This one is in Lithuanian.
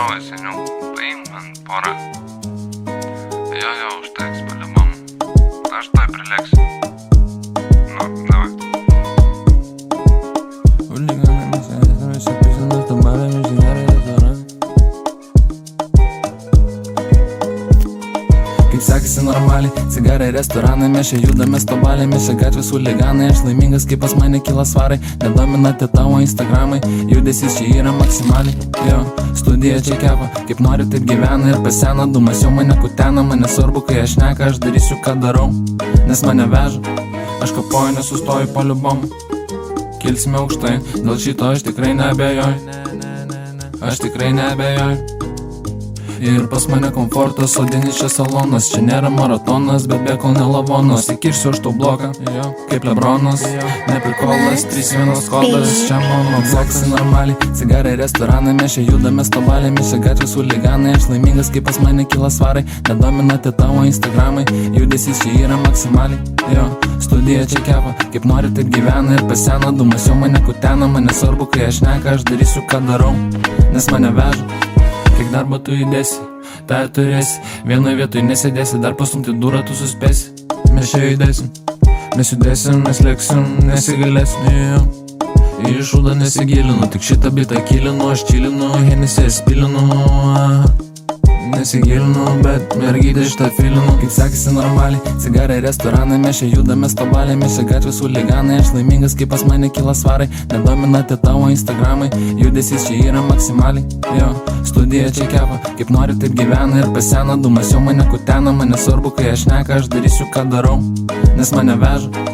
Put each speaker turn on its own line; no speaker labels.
Здорово, сенюк, paim man porą. Jo, užteks paliubom. Aš toj prileksiu. Nu, davai.
Kaip sekasi normaliai, cigarai restoranai, mes čia judame stobaliai, mes čia gatvės huliganai, aš laimingas, kaip pas mane kyla svarai, nedomina tie tavo instagramai, judesys čia yra maksimaliai, jo, studija čia kepa, kaip nori taip gyvena ir pasena, dumas jau mane kutena, mane svarbu, kai aš neka, aš darysiu ką darau, nes mane veža, aš kapoju, nesustoju paliubom, kilsime aukštai, dėl šito aš tikrai neabejoju, aš tikrai neabejoju. Ir pas mane komfortas, sodinis čia salonas, čia nėra maratonas, bet be kol nelavonas, įkirsiu aš tau bloką, kaip Lebronas, neprikolas, 3-1 kodas, čia mano sekasi normaliai, cigarai restoranai, mes čia judame stobaliai, mes čia gatvės huliganai, aš laimingas, kaip pas mane kyla svarai, nedomina tie tavo instagramai, judesys čia yra maksimaliai, jo, studija čia kepa, kaip nori taip gyvena ir pasena, dumas jau mane kutena, mane svarbu, kai aš neka, aš darysiu ką darau, nes mane veža. Kiek darbo tu įdėsi, tą turėsi, vienoje vietoje nesėdėsi, dar pastumti durą tu suspėsi. Mes čia judėsim, mes judėsim, mes lėksim, nesigalėsim, į šūdą nesigilinu, tik šitą bitą kilinu, aš čilinu, Hennessy spilinu, nesigilinu, bet mergytė šitą filinu. Kaip sekasi normaliai, cigarai restoranai, mes čia judame stobaliai, mes čia gatvės huliganai, aš laimingas, kaip pas mane kyla svarai, nedomina tie tavo instagramai, judesys čia yra maksimaliai, jo, studija čia kepa, kaip nori taip gyvena ir pasena, dumas jau mane kutena, mane svarbu, kai aš neka, aš darysiu ką darau, nes mane veža.